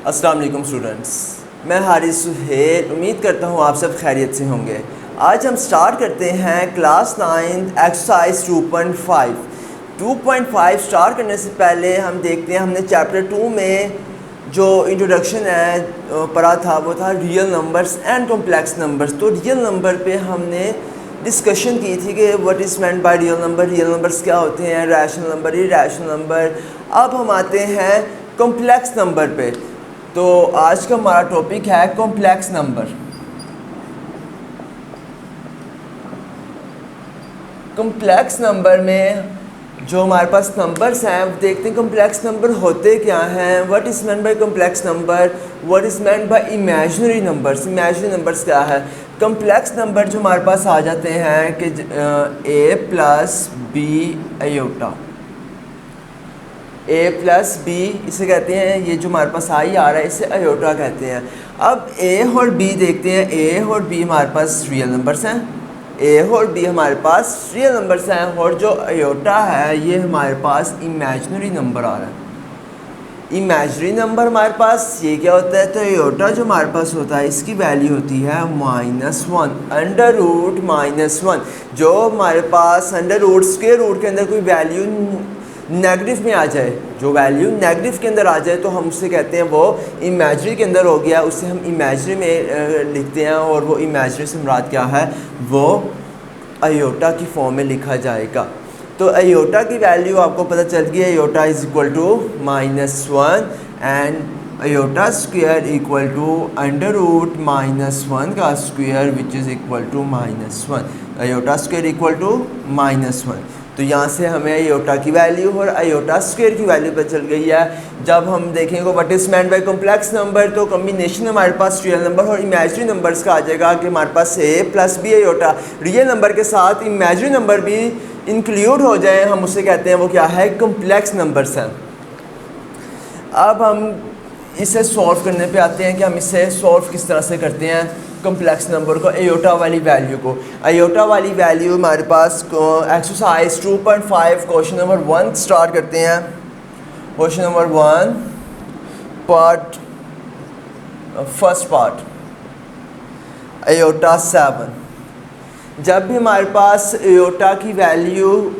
अस्सलाम वालेकुम स्टूडेंट्स, मैं हारिस सुहेल। उम्मीद करता हूँ आप सब खैरियत से होंगे। आज हम स्टार्ट करते हैं क्लास 9 एक्सरसाइज 2.5 स्टार्ट करने से पहले हम देखते हैं हमने चैप्टर 2 में जो इंट्रोडक्शन है पढ़ा था वो था real numbers and complex numbers. तो रियल नंबर पे हमने डिस्कशन की थी कि what is meant by real numbers क्या होते हैं, रैशनल नंबर, इरैशनल नंबर। अब हम आते हैं कॉम्प्लेक्स नंबर पे। तो आज का हमारा टॉपिक है कॉम्प्लेक्स नंबर। कॉम्प्लेक्स नंबर में जो हमारे पास नंबर्स हैं वो देखते हैं कॉम्प्लेक्स नंबर होते क्या हैं, what is meant by complex number, what is meant by imaginary numbers. Imaginary numbers क्या है? कॉम्प्लेक्स नंबर जो हमारे पास आ जाते हैं कि a plus b iota, a plus b इसे कहते हैं, ये जो हमारे पास आई आ रहा है इसे आयोटा कहते हैं। अब a और b देखते हैं, a और b हमारे पास रियल नंबर्स हैं, a और b हमारे पास रियल नंबर्स हैं, और जो आयोटा है ये हमारे पास इमेजिनरी नंबर आ रहा है। इमेजिनरी नंबर हमारे पास ये क्या होता है? तो आयोटा जो हमारे पास होता है इसकी वैल्यू होती है -1, अंडर रूट -1। जो हमारे पास अंडर रूट स्क्वायर रूट के अंदर कोई वैल्यू नेगेटिव में आ जाए, जो वैल्यू नेगेटिव के अंदर आ जाए तो हम उसे कहते हैं वो इमेजिनरी के अंदर हो गया, उसे हम इमेजिनरी में लिखते हैं, और वो इमेजिनरी से मुराद क्या है? वो आयोटा की फॉर्म में लिखा जाएगा। तो आयोटा की वैल्यू आपको पता चल गई, iota is equal to -1 and iota square equal to under root -1 का square which is equal to -1। Iota square equal to -1। तो यहाँ से हमें आयोटा की वैल्यू और आयोटा स्क्वायर की वैल्यू पता चल गई है। जब हम देखेंगे what is meant by complex number, तो कॉम्बिनेशन हमारे पास रियल नंबर और इमेजिनरी नंबर्स का आ जाएगा कि हमारे पास a plus b iota real number के साथ इमेजिनरी नंबर भी इंक्लूड हो जाए, हम उसे कहते हैं वो क्या है? कॉम्प्लेक्स नंबर्स हैं। अब हम इसे सॉल्व करने पे आते हैं कि हम इसे सॉल्व किस तरह से करते हैं कॉम्प्लेक्स नंबर को, आयोटा वाली वैल्यू को। आयोटा वाली वैल्यू हमारे पास एक्सरसाइज 2.5 क्वेश्चन नंबर 1 स्टार्ट करते हैं। Question number 1 part first part iota 7। जब भी हमारे पास आयोटा की वैल्यू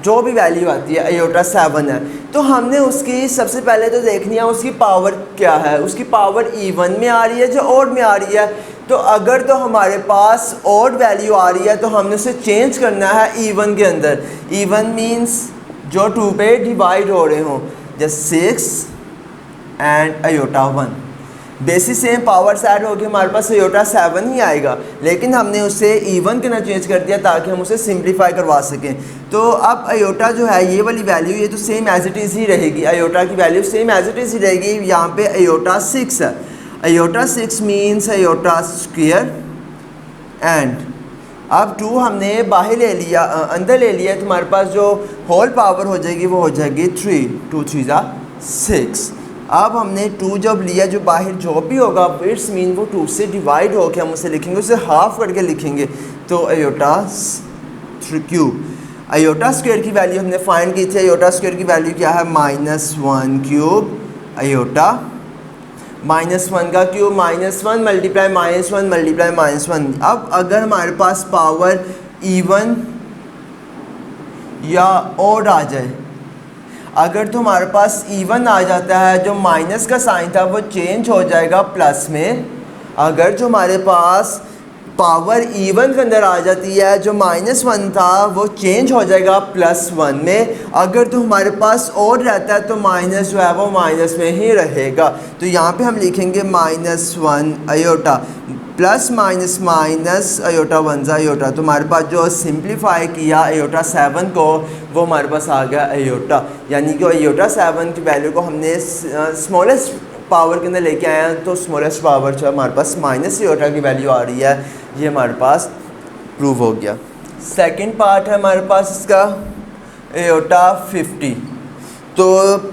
जो भी वैल्यू आती है आयोटा 7 है, तो हमने उसकी सबसे पहले तो देखनी है उसकी पावर क्या है। उसकी पावर इवन में आ रही है जो ऑड में आ रही है। तो अगर तो हमारे पास ऑड वैल्यू आ रही है तो हमने उसे चेंज करना है इवन के अंदर। इवन मींस जो 2 पे डिवाइड हो रहे हों, जैसे 6 and iota 1। Basis same power add होकर हमारे पास आयोटा 7 ही आएगा, लेकिन हमने उसे इवन के ना चेंज कर दिया ताकि हम उसे सिंप्लीफाई करवा सकें। तो अब आयोटा जो है ये वाली वैल्यू ये तो सेम एज इट इज़ ही रहेगी, आयोटा की value same as it is ही रहेगी। यहाँ पे आयोटा 6 है, iota 6 means iota square and अब 2 हमने बाहर ले लिया, अंदर ले लिया, तो हमारे पास जो होल पावर हो जाएगी वो हो जाएगी 3, 2 3 6। अब हमने 2 जब लिया, जो बाहर जो भी होगा इट्स मीन वो 2 से डिवाइड होकर हम उसे लिखेंगे, उसे हाफ करके लिखेंगे। तो आयोटा क्यूब, आयोटा स्क्वायर की वैल्यू हमने फाइंड की थी। आयोटा स्क्वायर की वैल्यू क्या है? -1 क्यूब आयोटा, -1 का क्यूब, -1 मल्टीप्लाई -1 मल्टीप्लाई -1। अब अगर हमारे पास पावर इवन या ऑड आ जाए, अगर तो हमारे पास इवन आ जाता है, जो माइनस का साइन था वो चेंज हो जाएगा प्लस में। अगर जो हमारे पास पावर इवन के अंदर आ जाती है, जो -1 था वो चेंज हो जाएगा +1 में। अगर तो हमारे पास ऑड रहता है तो माइनस जो है वो माइनस में ही रहेगा। तो यहाँ पे हम लिखेंगे -1 iota plus minus minus iota 1 iota. तो हमारे पास जो सिंप्लीफाई किया आयोटा 7 को वो हमारे पास आ गया आयोटा, यानी कि आयोटा 7 की वैल्यू को हमने स्मॉलेस्ट पावर के अंदर लेके आए हैं। तो स्मॉलेस्ट पावर जो हमारे पास माइनस आयोटा की वैल्यू आ रही है, ये हमारे पास प्रूव हो गया। सेकंड पार्ट है हमारे पास इसका आयोटा 50। तो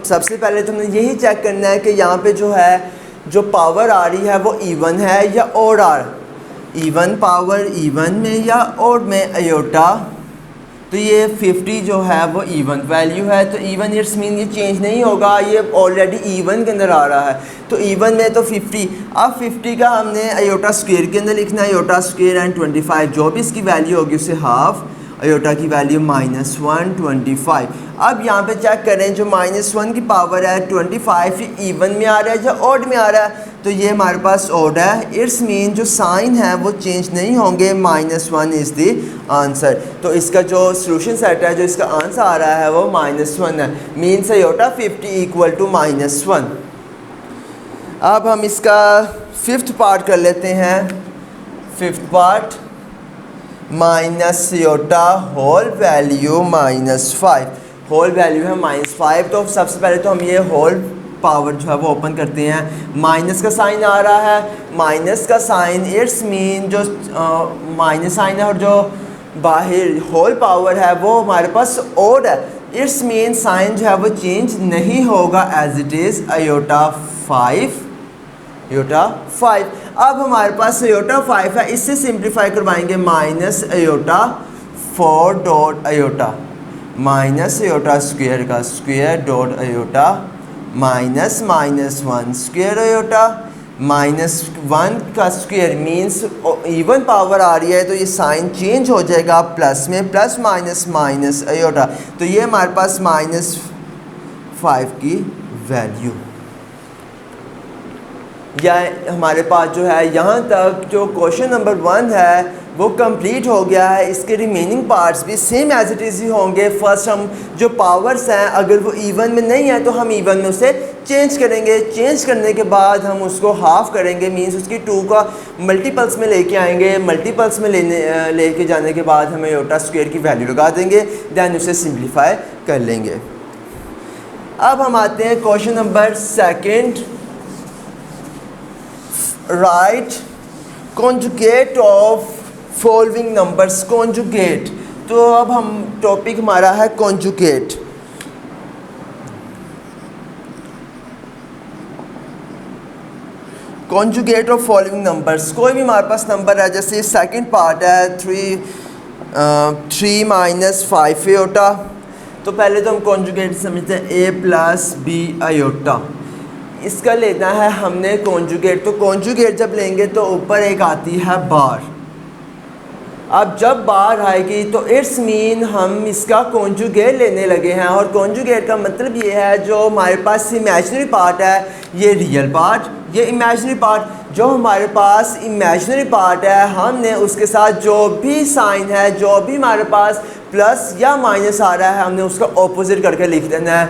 सबसे पहले तो हमें यही चेक करना है कि यहाँ पे जो है जो पावर आ रही है वो इवन है या ऑड आ रहा है। इवन पावर इवन में या ऑड में आयोटा तो ये 50 जो है वो इवन वैल्यू है, तो इवन इट्स मीन ये चेंज नहीं होगा, ये ऑलरेडी इवन के अंदर आ रहा है। तो इवन में तो 50, अब 50 का हमने आयोटा स्क्वायर के अंदर लिखना है, आयोटा स्क्वायर एंड 25 जो भी इसकी वैल्यू होगी उसे हाफ, आयोटा की वैल्यू -125। अब यहाँ पे चेक करें जो -1 की पावर है 25 इवन में आ रहा है या ऑड में आ रहा है, तो ये हमारे पास ऑड है। इट्स मीन जो साइन है वो चेंज नहीं होंगे, -1 इज़ द आंसर। तो इसका जो सोल्यूशन सेट है, जो इसका आंसर आ रहा है वो -1 है, मीन्स आयोटा 50 इक्वल टू -1। अब हम इसका फिफ्थ पार्ट कर लेते हैं। Fifth part minus iota whole value -5, whole value है -5। तो सबसे पहले तो हम ये होल पावर जो है वो ओपन करते हैं, माइनस का साइन आ रहा है, माइनस का साइन इट्स मीन जो माइनस साइन है और जो बाहर होल पावर है वो हमारे पास ओड है, इट्स मीन साइन जो है वो चेंज नहीं होगा as it is iota 5, iota 5। अब हमारे पास आयोटा 5 है, इससे सिंप्लीफाई करवाएंगे, minus iota 4 dot iota, minus iota square का square dot iota, minus -1 square iota, -1 का स्क्वायर मीन्स इवन पावर आ रही है तो ये साइन चेंज हो जाएगा प्लस में, प्लस माइनस माइनस आयोटा, तो ये हमारे पास -5 की वैल्यू। या हमारे पास जो है यहाँ तक जो क्वेश्चन नंबर 1 है वो कंप्लीट हो गया है। इसके रिमेनिंग पार्ट्स भी सेम एज इट इज़ ही होंगे। फर्स्ट हम जो पावर्स हैं अगर वो इवन में नहीं है तो हम इवन में उसे चेंज करेंगे, चेंज करने के बाद हम उसको हाफ करेंगे, मींस उसकी 2 का मल्टीपल्स में लेके आएंगे, मल्टीपल्स में लेके जाने के बाद हमें आयोटा स्क्वायर की वैल्यू लगा देंगे, दैन उसे सिंप्लीफाई कर लेंगे। अब हम आते हैं question number 2, right conjugate of following numbers, conjugate. तो अब हम टॉपिक हमारा है conjugate. Conjugate of following numbers, कोई भी हमारे पास नंबर है, जैसे सेकंड पार्ट है 3 - 5 आयोटा। तो पहले तो हम कॉन्जुगेट समझते हैं a + b आयोटा, इसका लेना है हमने कॉन्जुगेट। तो कॉन्जुगेट जब लेंगे तो ऊपर एक आती है बार, अब जब बार आएगी तो इट्स मीन हम इसका कॉन्जुगेट लेने लगे हैं, और कॉन्जुगेट का मतलब ये है जो हमारे पास इमेजिनरी पार्ट है ये रियल पार्ट, ये इमेजिनरी पार्ट। जो हमारे पास इमेजिनरी पार्ट है हमने उसके साथ जो भी साइन है, जो भी हमारे पास प्लस या माइनस आ रहा है, हमने उसका ऑपोजिट करके लिख देना है,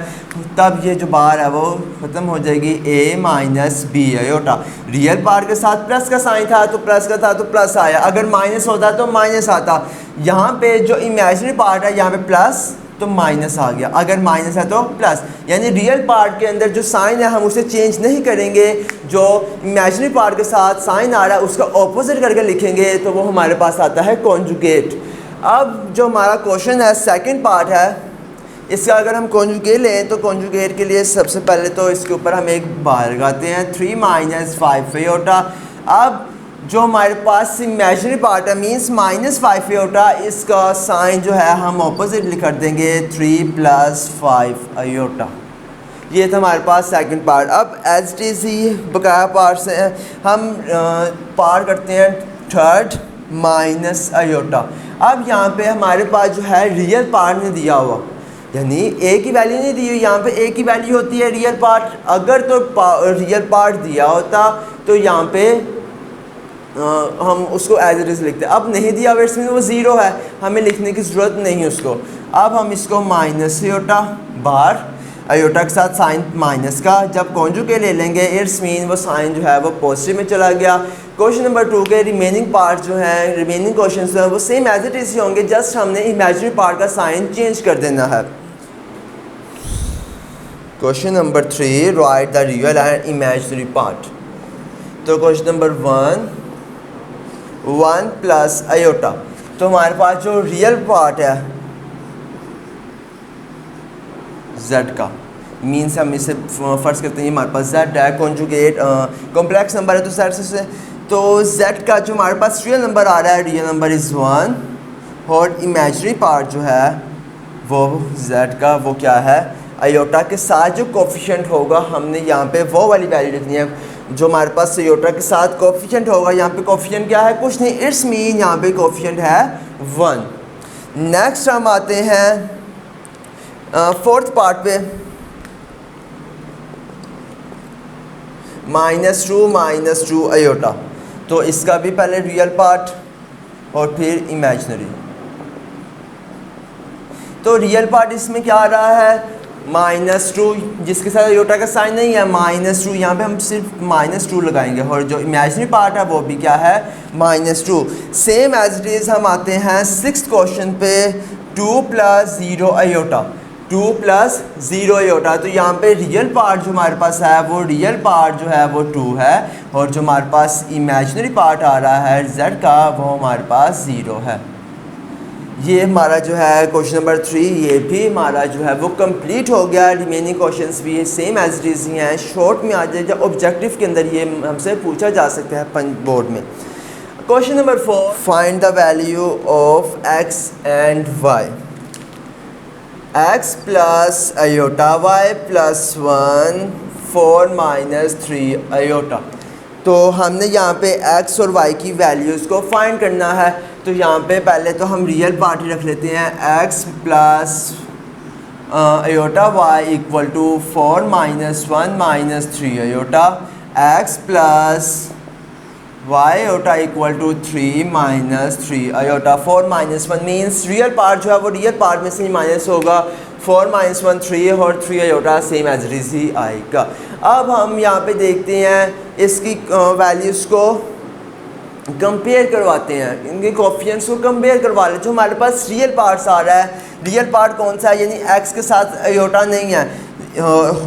तब ये जो बार है वो ख़त्म हो जाएगी। a - b iota, real part के साथ प्लस का साइन था तो प्लस का था तो प्लस आया, अगर माइनस होता तो माइनस आता। यहाँ पे जो इमेजिनरी पार्ट है यहाँ पे प्लस तो माइनस आ गया, अगर माइनस है तो प्लस, यानी रियल पार्ट के अंदर जो साइन है हम उसे चेंज नहीं करेंगे, जो इमेजिनरी पार्ट के साथ साइन आ रहा है उसका ऑपोजिट करके लिखेंगे, तो वो हमारे पास आता है कॉन्जुगेट। अब जो हमारा क्वेश्चन है सेकंड पार्ट है, इसका अगर हम कॉन्जुगेट लें तो कॉन्जुगेट के लिए सबसे पहले तो इसके ऊपर हम एक बार लगाते हैं 3 - 5 आयोटा। अब जो हमारे पास इमेजिनरी पार्ट है मींस -5 आयोटा, इसका साइन जो है हम ऑपोजिट कर देंगे 3 + 5 आयोटा। ये था हमारे पास सेकंड पार्ट। अब एज इट इज़ ही बकाया पार्ट्स हैं, हम पार करते हैं थर्ड माइनस आयोटा। अब यहाँ पे हमारे पास जो है रियल पार्ट नहीं दिया हुआ, यानी ए की वैल्यू नहीं दी हुई, यहाँ पे ए की वैल्यू होती है रियल पार्ट। अगर तो रियल पार्ट दिया होता तो यहाँ पे हम उसको एज इट इज़ लिखते, अब नहीं दिया हुआ इसमें वो ज़ीरो है, हमें लिखने की ज़रूरत नहीं उसको। अब हम इसको माइनस आयोटा बार आयोटा के साथ साइन माइनस का जब कॉन्जुगेट ले लेंगे, इट्स मीन वो साइन जो है वो पॉजिटिव में चला गया। क्वेश्चन नंबर 2 के रिमेनिंग पार्ट जो हैं, रिमेनिंग क्वेश्चन जो हैं वो सेम एज इट इज़ होंगे, जस्ट हमने इमेजिनरी पार्ट का साइन चेंज कर देना है। Question number 3, right the real and imaginary part. तो क्वेश्चन नंबर 1 + आयोटा, तो हमारे पास जो रियल पार्ट है z का, मीन्स हम इसे फर्स्ट करते हैं हमारे पास z है, कॉन्जुगेट कॉम्प्लेक्स नंबर है तो z से, तो z का जो हमारे पास रियल नंबर आ रहा है, रियल नंबर इज़ 1, और इमेजनरी पार्ट जो है वो z का वो क्या है, आयोटा के साथ जो कोफिशिएंट होगा हमने यहाँ पे वो वाली वैल्यू लिखनी है। जो हमारे पास आयोटा के साथ कोफिशिएंट होगा, यहाँ पे कोफिशिएंट क्या है, कुछ नहीं, इट्स मीन यहाँ पे कोफिशिएंट है 1। नेक्स्ट हम आते हैं फोर्थ पार्ट पे, -2 आयोटा। तो इसका भी पहले रियल पार्ट और फिर इमेजनरी। तो रियल पार्ट इसमें क्या आ रहा है, -2, जिसके साथ आयोटा का साइन नहीं है, -2, यहाँ पे हम सिर्फ -2 लगाएंगे। और जो इमेजनरी पार्ट है वो भी क्या है, -2। सेम एज इट इज़ हम आते हैं 6th क्वेश्चन पे, 2 + 0 आयोटा, 2 + 0 आयोटा। तो यहाँ पे रियल पार्ट जो हमारे पास है वो रियल पार्ट जो है वो 2 है, और जो हमारे पास इमेजनरी पार्ट आ रहा है z का वो हमारे पास 0 है। ये हमारा जो है क्वेश्चन नंबर 3, ये भी हमारा जो है वो कंप्लीट हो गया। रिमेनिंग क्वेश्चंस भी सेम एज इट इज़ ही हैं, शॉर्ट में आ जाएगा, ऑब्जेक्टिव के अंदर ये हमसे पूछा जा सकता है बोर्ड में। Question number 4, find the value of x and y। x + iota y + 1 4 - 3 iota. तो हमने यहाँ पे x और y की वैल्यूज़ को फाइंड करना है। तो यहाँ पे पहले तो हम रियल पार्ट ही रख लेते हैं, x + iota y = 4 - 1 - 3 iota, x + y iota = 3 - 3 iota. 4 - 1 means real part जो है वो रियल पार्ट में से ही माइनस होगा, 4 - 1 3 और 3 iota same as it is ही आएगा। अब हम यहाँ पे देखते हैं इसकी वैल्यूज़ को कंपेयर करवाते हैं, इनके कोफिशिएंट्स को कंपेयर करवा ले। जो हमारे पास रियल पार्ट्स आ रहा है, रियल पार्ट कौन सा है, यानी x के साथ आयोटा नहीं है,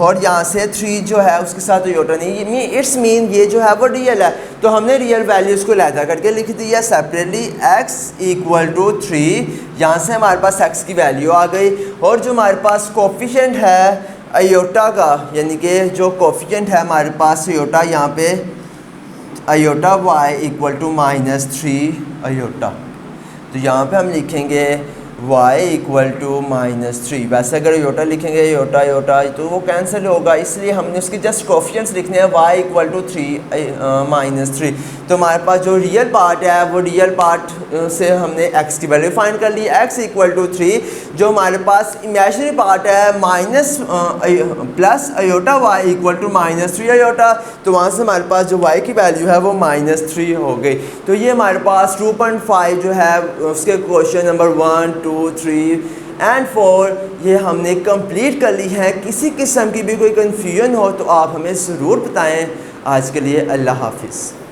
और यहाँ से 3 जो है उसके साथ आयोटा नहीं, इट्स मीन ये जो है वो रियल है। तो हमने रियल वैल्यूज़ को लहदा करके लिख दिया सेपरेटली, x = 3, यहाँ से हमारे पास x की वैल्यू आ गई। और जो हमारे पास कोफिशिएंट है आयोटा का, यानी कि जो कोफिशिएंट है हमारे पास आयोटा, यहाँ पे आयोटा y = -3 आयोटा। तो यहाँ पे हम लिखेंगे y = -3। वैसे अगर आयोटा लिखेंगे आयोटा तो वो कैंसिल होगा, इसलिए हमने उसके जस्ट कोफिशिएंट्स लिखने हैं, y = 3 - 3। तो हमारे पास जो रियल पार्ट है वो रियल पार्ट से हमने x की वैल्यू फाइंड कर ली, x = 3। जो हमारे पास इमेजिनरी पार्ट है प्लस आयोटा y = -3 आयोटा, तो वहाँ से हमारे पास जो y की वैल्यू है वो -3 हो गई। तो ये हमारे पास 2.5 जो है उसके क्वेश्चन नंबर 1, 2, 3 एंड 4 ये हमने कंप्लीट कर ली है। किसी किस्म की भी कोई कन्फ्यूजन हो तो आप हमें ज़रूर बताएं। आज के लिए अल्लाह हाफिज़।